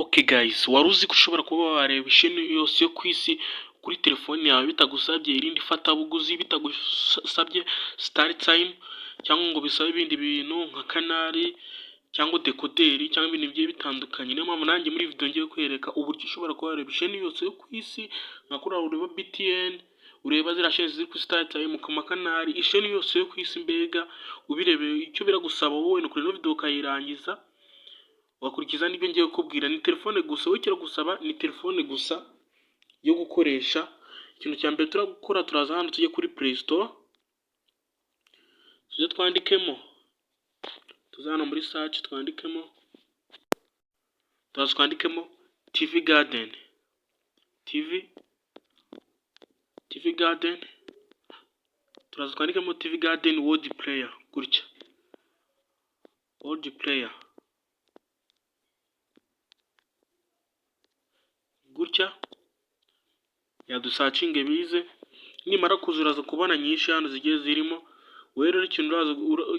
Okay guys, wari uzi ko ushobora kuba wareba isheni yose yo ku isi kuri telefone yawe bitagusabye irindi fatabuguzi, bitagusabye start time cyangwa ngo bisabe ibindi bintu nka kanari cyangwa dekoderi cyangwa ibintu bigiye bitandukanye. Niyo mpamvu nanjye muri video ngiye kwereka uburyo ushobora kuba wareba isheni yose yo ku isi, nka kuriya ureba BTN, ureba ziriya sheni ziri kuri start time, ku makanari, isheni yose yo ku isi mbega ubirebeye. Icyo biragusaba wowe ni ukureba video ukayirangiza wakurikiza n'ibyo ngiye kukubwira. Ni telefone gusa, wowe kiragusaba ni telefone gusa yo gukoresha. Ikintu cya mbere turakora, turaza hano tujye kuri Play Store, tujye twandikemo, tuza hano muri search twandikemo, twandikemo TV Garden, TV Garden, turaza twandikemo TV Garden World Player, gutya World Player, gutya yadusacinge bize. Nimara kuza uraza kubona nyinshi hano zigiye zirimo. Wowe rero ikintu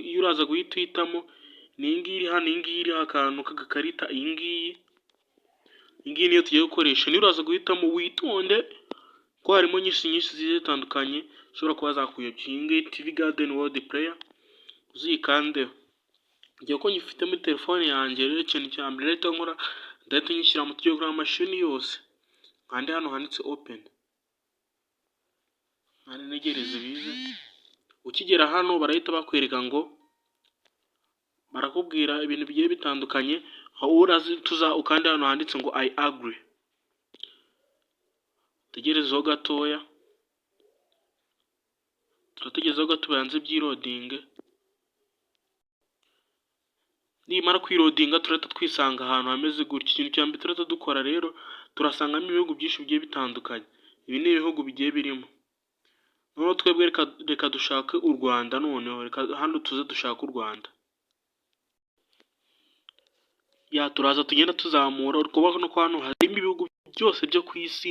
iyo uraza guhita uhitamo ni iyi ngiyi hano, iyi ngiyi iriho akantu k'agakarita, iyi ngiyi niyo tugiye gukoresha. Niyo uraza guhitamo, witonde ko harimo nyinshi zigiye zitandukanye ushobora kuba zakuyobya. Iyi ngiyi TV Garden World Player uzikandeho. Igihe ko nyifite muri telefone yanjye rero, ikintu cya mbere leta nkora, ndahita nyishyira mu tugiye kuri amashini yose, kandi hano handitse open, hano negereze bize. Ukigera hano barahita bakwereka ngo, barakubwira ibintu bigiye bitandukanye, aho urazi tuza ukandi hano handitse ngo I agree. Tegerezeho gatoya, turategerezaho gato banze by'irodinge. Nimara kwirodinga turahita twisanga ahantu hameze gutya. Ikintu cya mbere turahita dukora rero, turasangamo ibihugu byinshi bigiye bitandukanye. Ibi ni ibihugu bigiye birimo. Noneho twebwe reka dushake u Rwanda. Noneho reka hano tuze dushake u Rwanda. Turaza tugenda tuzamura, uri kubona ko hano harimo ibihugu byose byo ku isi,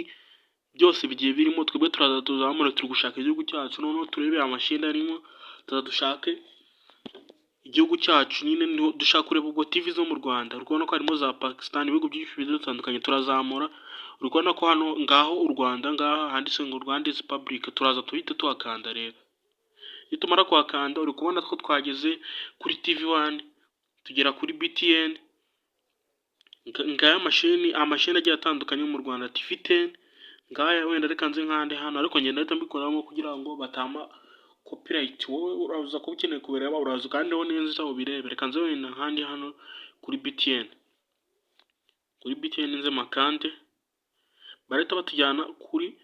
byose bigiye birimo. Twebwe turaza tuzamura, turi gushaka igihugu cyacu. Noneho turebera amashini arimo, tuza dushake igihugu cyacu. Nyine niho dushaka kureba ubwo TV zo mu Rwanda. Uri kubona ko harimo za Pakistan, ibihugu byinshi bigiye bitandukanye. Turazamura, uri kubona ko hano ngaho u Rwanda, ngaha handitse ngo Rwanda is public. Turaza tuhite tuhakanda rero. Iyo tumara kuhakanda, uri kubona ko twageze kuri TV1, tugera kuri BTN. Ngaya amashini agiye atandukanye mu Rwanda, TV10 ngaya. Wenda reka nze nkande hano, ariko ngenda ahita mbikoramo kugira ngo batama copyright. Wowe uraza kuba ukeneye kubireba, uraza ukandeho neza ubirebe. Reka nze wenda nkande hano kuri BTN, nze makande. Barahita batujyana kuri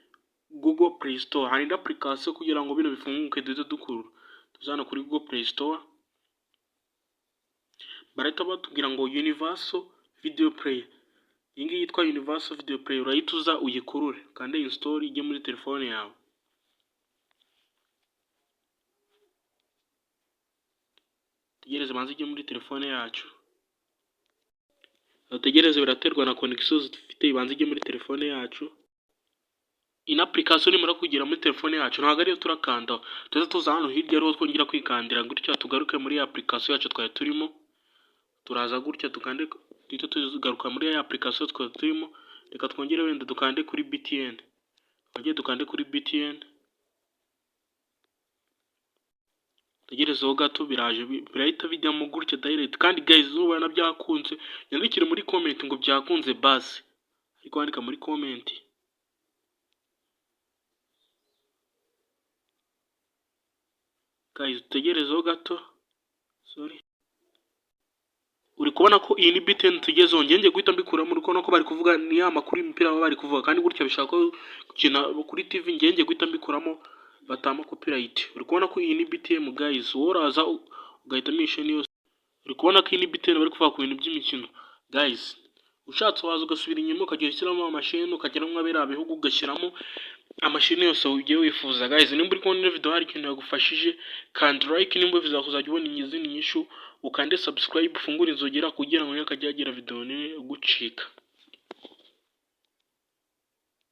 Google Play Store. Hari indi application kugira ngo bino bifunguke duhite dukurura. Tuzana kuri Google Play Store, barahita batubwira ngo Universal Video Player. Iyi ngiyi yitwa Universal Video Player. Urahita uza uyikurure, kandi install ijye muri telefone yawe. Tegereze banze ijye muri telefone yacu. Tegereze, biraterwa na connection dufite. Ibanze ijye muri telefone yacu. In application nimara kugera muri telefone yacu, ntabwo ariyo turakandaho. Tuza hano hirya rero twongera kwikandira gutya, tugaruke muri application yacu twari turimo. Turaza gutya tukande, duhita tugaruka muri ya application twari turimo. Reka twongere wenda dukande kuri BTN. Wagiye dukande kuri BTN. Tegerezeho gato, biraje birahita bijyamo gutya direct. Kandi guys, ubona byakunze, yandikire muri comment ngo byakunze base. Ariko wandika muri comment. Guys, tegerezeho gato. Sorry. Uri kubona ko iyi ni BTN tugezeho. Ngiye guhita mbikuramo. Uri kubona ko bari kuvuga ni ya makuru y'imipira baba bari kuvuga, kandi gutya bishaka gukina kuri TV. Ngiye guhita mbikuramo batama copyright. Uri kubona ko iyi ni BTN guys. Wowe uraza ugahitamo isheni yose. Uri kubona ko iyi ni BTN bari kuvuga ku bintu by'imikino guys. Ushatse waza ugasubira inyuma ukagera ushyiramo amasheni, ukagera mu abera bihugu ugashyiramo amashini yose ugiye wifuza. Guys, nimba uri kubona video hari ikintu yagufashije, kandi like. Nimba wifuza kuzajya ubona izindi nyishu, ukande subscribe, ufungure inzogera kugira ngo nyakajya yagira video gucika.